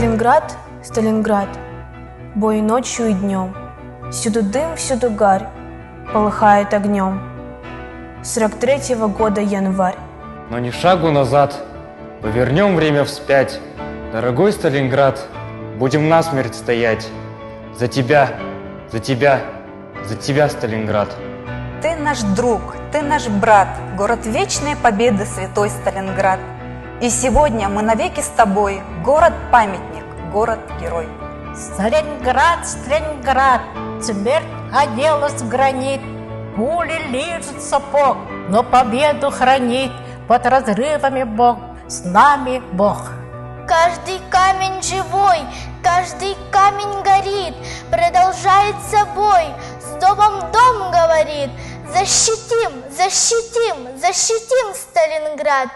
Сталинград, Сталинград, бой ночью и днем, всюду дым, всюду гарь, полыхает огнем. 43-го года январь. Но ни шагу назад, повернем время вспять. Дорогой Сталинград, будем насмерть стоять. За тебя, за тебя, за тебя, Сталинград. Ты наш друг, ты наш брат, город вечной победы, святой Сталинград. И сегодня мы навеки с тобой, город-памятник, город-герой. Сталинград, Сталинград, смерть оделась в гранит, пули лижет сапог, но победу хранит. Под разрывами Бог, с нами Бог. Каждый камень живой, каждый камень горит, продолжается бой, с домом дом говорит. Защитим, защитим, защитим Сталинград.